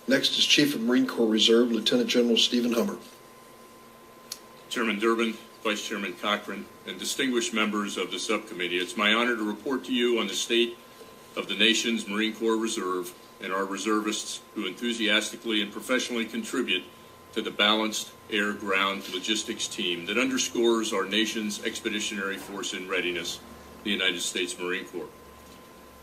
Next is Chief of Marine Corps Reserve, Lieutenant General Stephen Hummer. Chairman Durbin, Vice Chairman Cochran, and distinguished members of the subcommittee, it's my honor to report to you on the state of the nation's Marine Corps Reserve and our reservists who enthusiastically and professionally contribute to the balanced air-ground logistics team that underscores our nation's expeditionary force in readiness, the United States Marine Corps.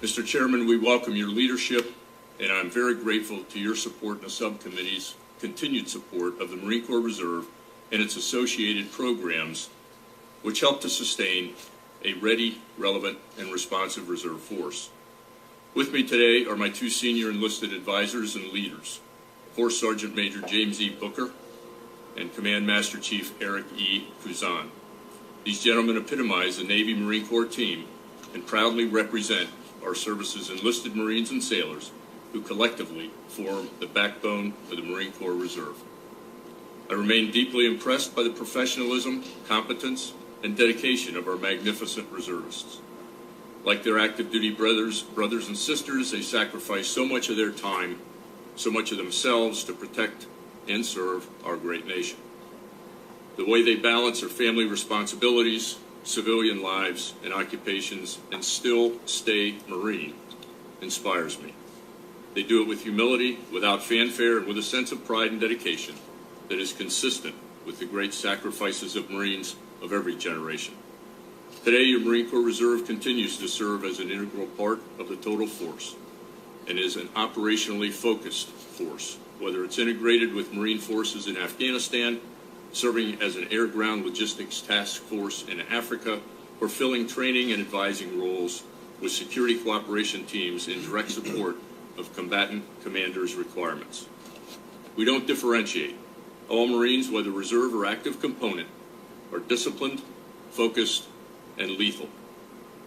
Mr. Chairman, we welcome your leadership, and I'm very grateful to your support in the subcommittee's continued support of the Marine Corps Reserve and its associated programs, which help to sustain a ready, relevant, and responsive reserve force. With me today are my two senior enlisted advisors and leaders, Force Sergeant Major James E. Booker and Command Master Chief Eric E. Kuzan. These gentlemen epitomize the Navy Marine Corps team and proudly represent our service's enlisted Marines and sailors who collectively form the backbone of the Marine Corps Reserve. I remain deeply impressed by the professionalism, competence, and dedication of our magnificent reservists. Like their active duty brothers and sisters, they sacrifice so much of their time, so much of themselves to protect and serve our great nation. The way they balance their family responsibilities, civilian lives, and occupations, and still stay Marine inspires me. They do it with humility, without fanfare, and with a sense of pride and dedication that is consistent with the great sacrifices of Marines of every generation. Today, your Marine Corps Reserve continues to serve as an integral part of the total force and is an operationally focused force, whether it's integrated with Marine forces in Afghanistan, serving as an air-ground logistics task force in Africa, or filling training and advising roles with security cooperation teams in direct support of combatant commanders' requirements. We don't differentiate. All Marines, whether reserve or active component, are disciplined, focused, and lethal.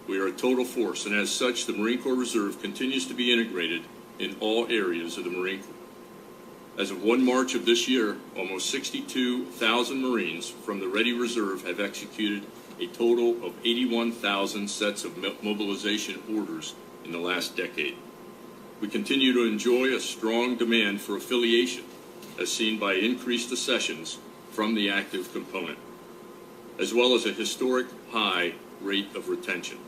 We are a total force, and as such, the Marine Corps Reserve continues to be integrated in all areas of the Marine Corps. As of 1 March of this year, almost 62,000 Marines from the Ready Reserve have executed a total of 81,000 sets of mobilization orders in the last decade. We continue to enjoy a strong demand for affiliation, as seen by increased accessions from the active component, as well as a historic high rate of retention.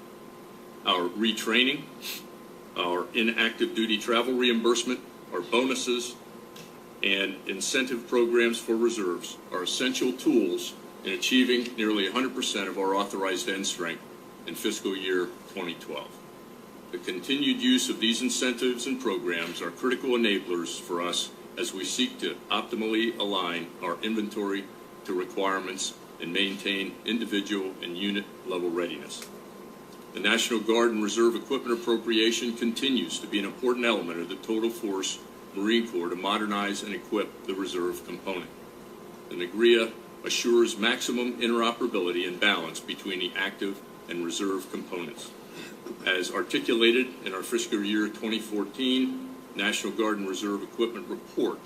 Our retraining, our inactive duty travel reimbursement, our bonuses, and incentive programs for reserves are essential tools in achieving nearly 100% of our authorized end strength in fiscal year 2012. The continued use of these incentives and programs are critical enablers for us as we seek to optimally align our inventory to requirements and maintain individual and unit level readiness. The National Guard and Reserve Equipment Appropriation continues to be an important element of the total force Marine Corps to modernize and equip the reserve component. The NAGRIA assures maximum interoperability and balance between the active and reserve components. As articulated in our fiscal year 2014 National Guard and Reserve Equipment Report,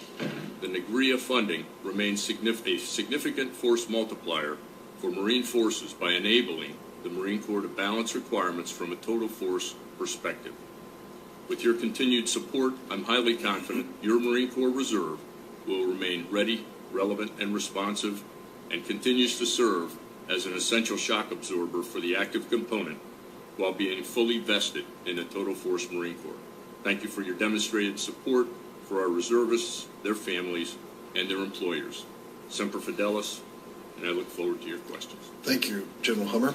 the NAGRIA funding remains a significant force multiplier for Marine forces by enabling the Marine Corps to balance requirements from a total force perspective. With your continued support, I'm highly confident your Marine Corps Reserve will remain ready, relevant, and responsive, and continues to serve as an essential shock absorber for the active component while being fully vested in the total force Marine Corps. Thank you for your demonstrated support for our reservists, their families, and their employers. Semper Fidelis, and I look forward to your questions. Thank you, General Hummer.